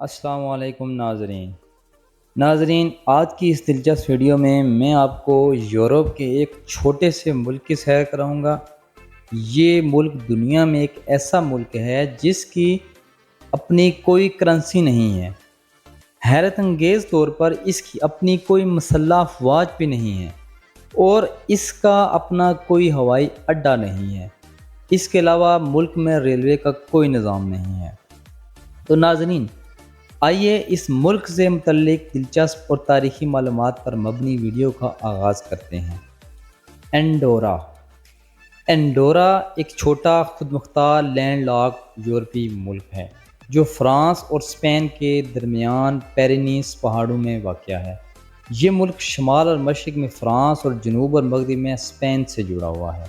السلام علیکم ناظرین، آج کی اس دلچسپ ویڈیو میں آپ کو یورپ کے ایک چھوٹے سے ملک کی سیر کراؤں گا۔ یہ ملک دنیا میں ایک ایسا ملک ہے جس کی اپنی کوئی کرنسی نہیں ہے۔ حیرت انگیز طور پر اس کی اپنی کوئی مسلح افواج بھی نہیں ہے اور اس کا اپنا کوئی ہوائی اڈہ نہیں ہے۔ اس کے علاوہ ملک میں ریلوے کا کوئی نظام نہیں ہے۔ تو ناظرین، آئیے اس ملک سے متعلق دلچسپ اور تاریخی معلومات پر مبنی ویڈیو کا آغاز کرتے ہیں۔ انڈورا ایک چھوٹا خود مختار لینڈ لاک یورپی ملک ہے جو فرانس اور اسپین کے درمیان پیرینیس پہاڑوں میں واقع ہے۔ یہ ملک شمال اور مشرق میں فرانس اور جنوب اور مغرب میں اسپین سے جڑا ہوا ہے۔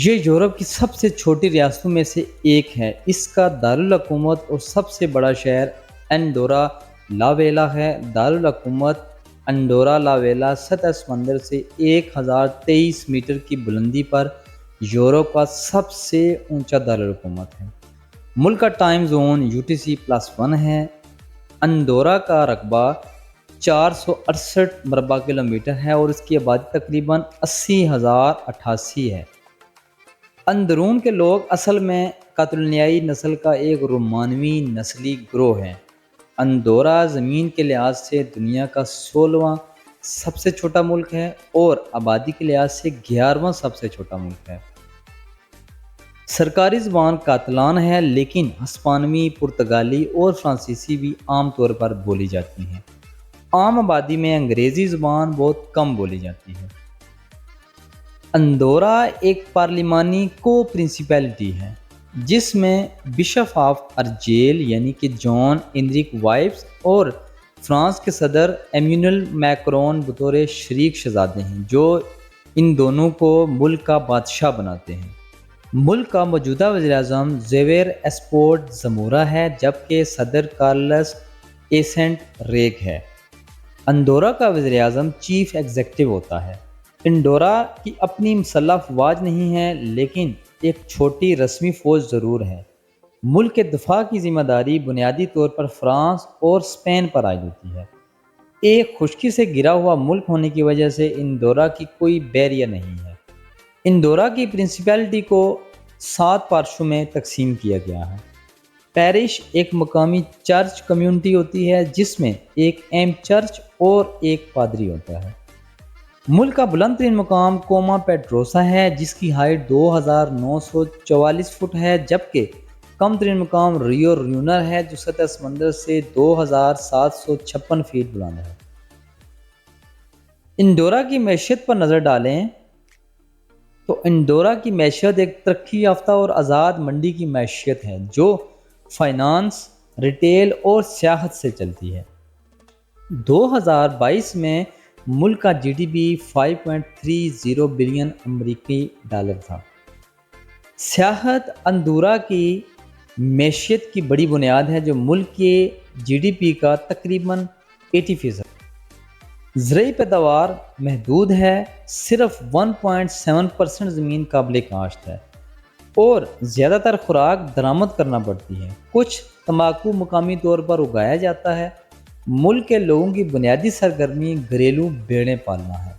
یہ یورپ کی سب سے چھوٹی ریاستوں میں سے ایک ہے۔ اس کا دارالحکومت اور سب سے بڑا شہر انڈورا لا ویلا ہے۔ دارالحکومت انڈورا لا ویلا سطح سمندر سے 1023 میٹر کی بلندی پر یورپ کا سب سے اونچا دارالحکومت ہے۔ ملک کا ٹائم زون UTC+1 ہے۔ انڈورا کا رقبہ 468 مربع کلومیٹر ہے اور اس کی آبادی تقریباً 80,088 ہے۔ اندرون کے لوگ اصل میں کاتالونیائی نسل کا ایک رومانوی نسلی گروہ ہے۔ اندورا زمین کے لحاظ سے دنیا کا 16واں سب سے چھوٹا ملک ہے اور آبادی کے لحاظ سے 11واں سب سے چھوٹا ملک ہے۔ سرکاری زبان کاتالان ہے، لیکن ہسپانوی، پرتگالی اور فرانسیسی بھی عام طور پر بولی جاتی ہیں۔ عام آبادی میں انگریزی زبان بہت کم بولی جاتی ہے۔ اندورا ایک پارلیمانی کو پرنسپیلٹی ہے جس میں بشپ آف ارجیل یعنی کہ جان انرک وائپس اور فرانس کے صدر ایمینوئل میکرون بطور شریک شہزادے ہیں، جو ان دونوں کو ملک کا بادشاہ بناتے ہیں۔ ملک کا موجودہ وزیر اعظم زیویر ایسپوٹ زمورا ہے، جبکہ صدر کارلس ایسنٹ ریک ہے۔ اندورا کا وزیر اعظم چیف ایگزیکٹو ہوتا ہے۔ انڈورا کی اپنی مسلح افواج نہیں ہے، لیکن ایک چھوٹی رسمی فوج ضرور ہے۔ ملک کے دفاع کی ذمہ داری بنیادی طور پر فرانس اور اسپین پر عائد ہوتی ہے۔ ایک خشکی سے گھرا ہوا ملک ہونے کی وجہ سے انڈورا کی کوئی بیریا نہیں ہے۔ انڈورا کی پرنسپیلٹی کو 7 پارشوں میں تقسیم کیا گیا ہے۔ پیرش ایک مقامی چرچ کمیونٹی ہوتی ہے جس میں ایک اہم چرچ اور ایک پادری ہوتا ہے۔ ملک کا بلند ترین مقام کوما پیٹروسا ہے جس کی ہائٹ 2944 فٹ ہے، جبکہ کم ترین مقام ریو ریونر ہے جو سطح سمندر سے 2756 فٹ بلند ہے۔ انڈورا کی معیشت پر نظر ڈالیں تو انڈورا کی معیشت ایک ترقی یافتہ اور آزاد منڈی کی معیشت ہے جو فائنانس، ریٹیل اور سیاحت سے چلتی ہے۔ 2022 میں ملک کا GDP 5.30 بلین امریکی ڈالر تھا۔ سیاحت انڈورا کی معیشت کی بڑی بنیاد ہے جو ملک کے GDP کا تقریباً 80%۔ زرعی پیداوار محدود ہے، صرف 1.7% زمین قابل کاشت ہے اور زیادہ تر خوراک درآمد کرنا پڑتی ہے۔ کچھ تمباکو مقامی طور پر اگایا جاتا ہے۔ ملک کے لوگوں کی بنیادی سرگرمی گھریلو بھیڑیں پالنا ہے۔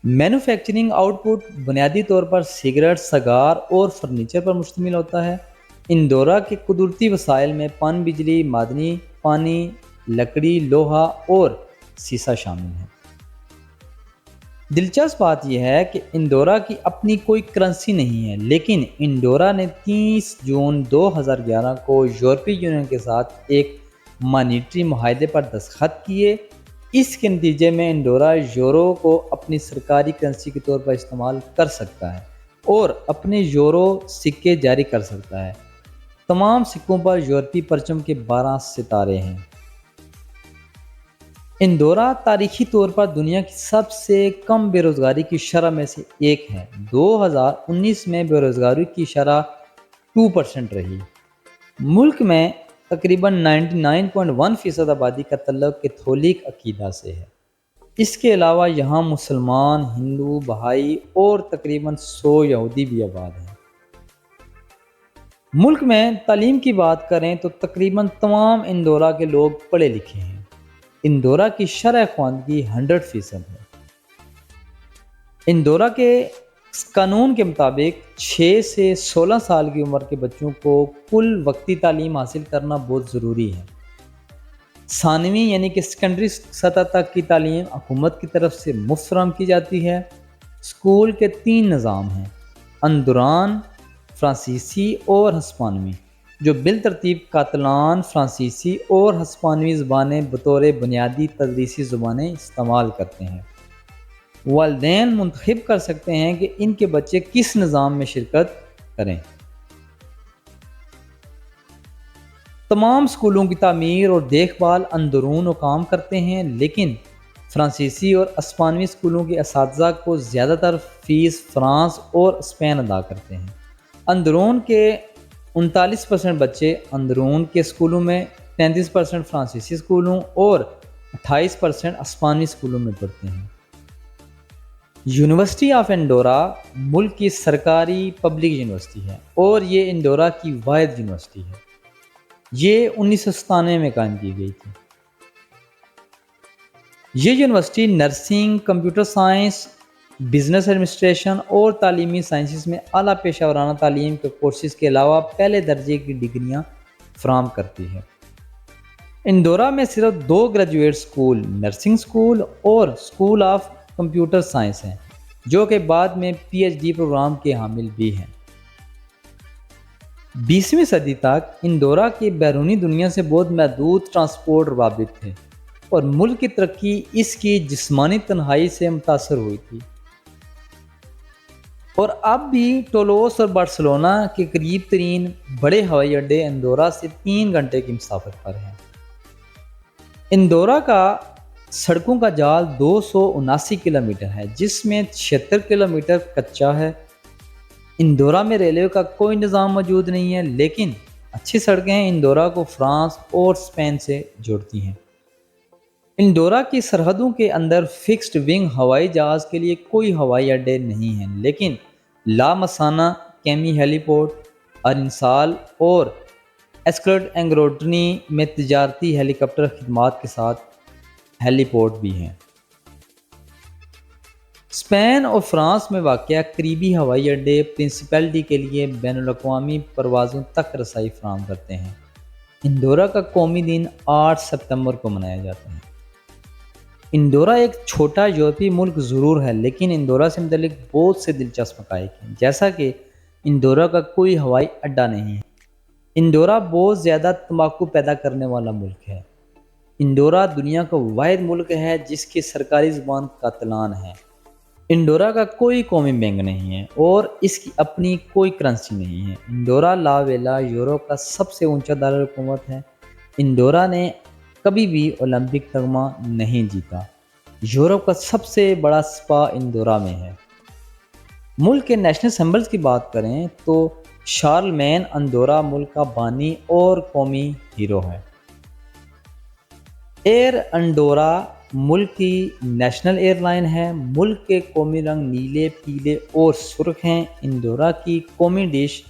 مینوفیکچرنگ آؤٹ پٹ بنیادی طور پر سگریٹ، سگار اور فرنیچر پر مشتمل ہوتا ہے۔ انڈورا کے قدرتی وسائل میں پن بجلی، معدنی پانی، لکڑی، لوہا اور سیسہ شامل ہیں۔ دلچسپ بات یہ ہے کہ انڈورا کی اپنی کوئی کرنسی نہیں ہے، لیکن انڈورا نے 30 جون 2011 کو یورپی یونین کے ساتھ ایک مانیٹری معاہدے پر دستخط کیے۔ اس کے نتیجے میں انڈورا یورو کو اپنی سرکاری کرنسی کے طور پر استعمال کر سکتا ہے اور اپنے یورو سکے جاری کر سکتا ہے۔ تمام سکوں پر یورپی پرچم کے 12 ستارے ہیں۔ انڈورا تاریخی طور پر دنیا کی سب سے کم بے روزگاری کی شرح میں سے ایک ہے۔ 2019 میں بے روزگاری کی شرح 2% رہی۔ ملک میں تقریباً 99.1% آبادی کا تعلق کیتھولک عقیدہ سے ہے۔ اس کے علاوہ یہاں مسلمان، ہندو، بہائی اور تقریباً 100 یہودی بھی آباد ہیں۔ ملک میں تعلیم کی بات کریں تو تقریباً تمام اندورا کے لوگ پڑھے لکھے ہیں۔ اندورا کی شرح خواندگی 100% ہے۔ اندورا کے قانون کے مطابق 6 سے 16 سال کی عمر کے بچوں کو کل وقتی تعلیم حاصل کرنا بہت ضروری ہے۔ ثانوی یعنی کہ سیکنڈری سطح تک کی تعلیم حکومت کی طرف سے مفت فراہم کی جاتی ہے۔ اسکول کے 3 نظام ہیں: اندوران، فرانسیسی اور ہسپانوی، جو بالترتیب کاتالان، فرانسیسی اور ہسپانوی زبانیں بطور بنیادی تدریسی زبانیں استعمال کرتے ہیں۔ والدین منتخب کر سکتے ہیں کہ ان کے بچے کس نظام میں شرکت کریں۔ تمام اسکولوں کی تعمیر اور دیکھ بھال اندرون حکام کرتے ہیں، لیکن فرانسیسی اور اسپانوی اسکولوں کے اساتذہ کو زیادہ تر فیس فرانس اور اسپین ادا کرتے ہیں۔ اندرون کے 39% بچے اندرون کے اسکولوں میں، 33% فرانسیسی اسکولوں اور 28% اسپانوی اسکولوں میں پڑھتے ہیں۔ یونیورسٹی آف انڈورا ملک کی سرکاری پبلک یونیورسٹی ہے اور یہ انڈورا کی واحد یونیورسٹی ہے۔ یہ 1997 میں قائم کی گئی تھی۔ یہ university nursing, computer science, business administration اور تعلیمی سائنسز میں اعلیٰ پیشہ ورانہ تعلیم کے کورسز کے علاوہ پہلے درجے کی ڈگریاں فراہم کرتی ہے۔ انڈورا میں صرف 2 گریجویٹ اسکول، نرسنگ اسکول اور اسکول آف کمپیوٹر سائنس ہیں، جو کہ بعد میں پی ایچ ڈی پروگرام کے حامل بھی ہیں۔ 20ویں صدی تک انڈورا کی بیرونی دنیا سے بہت محدود ٹرانسپورٹ روابط تھے اور ملک کی ترقی اس کی جسمانی تنہائی سے متاثر ہوئی تھی۔ اور اب بھی ٹولوس اور بارسلونا کے قریب ترین بڑے ہوائی اڈے انڈورا سے 3 گھنٹے کی مسافت پر ہیں۔ انڈورا کا سڑکوں کا جال 279 کلومیٹر ہے، جس میں 76 کلومیٹر کچا ہے۔ انڈورا میں ریلوے کا کوئی نظام موجود نہیں ہے، لیکن اچھی سڑکیں انڈورا کو فرانس اور اسپین سے جوڑتی ہیں۔ انڈورا کی سرحدوں کے اندر فکسڈ ونگ ہوائی جہاز کے لیے کوئی ہوائی اڈے نہیں ہیں، لیکن لا مسانا، کیمی ہیلی پورٹ، ارنسال اور ایسکلٹ انگروٹنی میں تجارتی ہیلی کاپٹر خدمات کے ساتھ ہیلی پورٹ بھی ہیں۔ اسپین اور فرانس میں واقع قریبی ہوائی اڈے پرنسپلٹی کے لیے بین الاقوامی پروازوں تک رسائی فراہم کرتے ہیں۔ انڈورا کا قومی دن 8 ستمبر کو منایا جاتا ہے۔ انڈورا ایک چھوٹا یورپی ملک ضرور ہے، لیکن انڈورا سے متعلق بہت سے دلچسپ حقائق ہیں، جیسا کہ انڈورا کا کوئی ہوائی اڈا نہیں ہے۔ انڈورا بہت زیادہ تمباکو پیدا کرنے والا ملک ہے۔ انڈورا دنیا کا واحد ملک ہے جس کی سرکاری زبان کاتالان ہے۔ انڈورا کا کوئی قومی بینک نہیں ہے اور اس کی اپنی کوئی کرنسی نہیں ہے۔ انڈورا لا ویلا یورپ کا سب سے اونچا دارالحکومت ہے۔ انڈورا نے کبھی بھی اولمپک تمغہ نہیں جیتا۔ یورپ کا سب سے بڑا سپا انڈورا میں ہے۔ ملک کے نیشنل سمبلز کی بات کریں تو شارلمین انڈورا ملک کا بانی اور قومی ہیرو ہے۔ ایئر انڈورا ملک کی نیشنل ایئر لائن ہے۔ ملک کے قومی رنگ نیلے، پیلے اور سرخ ہیں۔ انڈورا کی قومی ڈش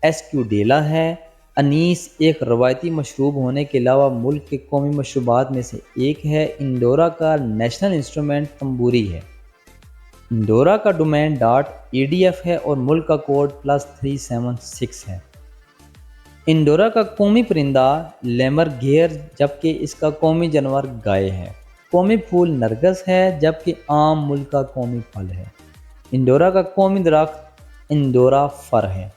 ایسکیوڈیلا ہے۔ انیس ایک روایتی مشروب ہونے کے علاوہ ملک کے قومی مشروبات میں سے ایک ہے۔ انڈورا کا نیشنل انسٹرومنٹ تنبوری ہے۔ انڈورا کا ڈومین .edf ہے اور ملک کا کوڈ +376 ہے۔ انڈورا کا قومی پرندہ لیمر گھیر جبکہ اس کا قومی جانور گائے ہے۔ قومی پھول نرگس ہے جبکہ آم ملک کا قومی پھل ہے۔ انڈورا کا قومی درخت انڈورا فر ہے۔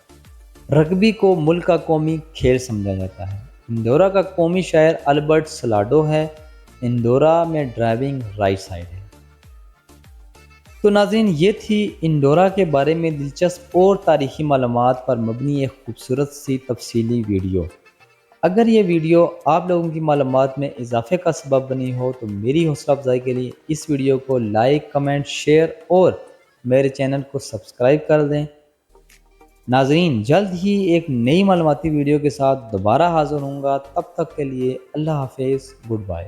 رگبی کو ملک کا قومی کھیل سمجھا جاتا ہے۔ انڈورا کا قومی شاعر البرٹ سلاڈو ہے۔ انڈورا میں ڈرائیونگ رائٹ سائڈ ہے۔ تو ناظرین، یہ تھی انڈورا کے بارے میں دلچسپ اور تاریخی معلومات پر مبنی ایک خوبصورت سی تفصیلی ویڈیو۔ اگر یہ ویڈیو آپ لوگوں کی معلومات میں اضافے کا سبب بنی ہو تو میری حوصلہ افزائی کے لیے اس ویڈیو کو لائک، کمنٹ، شیئر اور میرے چینل کو سبسکرائب کر دیں۔ ناظرین، جلد ہی ایک نئی معلوماتی ویڈیو کے ساتھ دوبارہ حاضر ہوں گا۔ تب تک کے لیے اللہ حافظ، گڈ بائے۔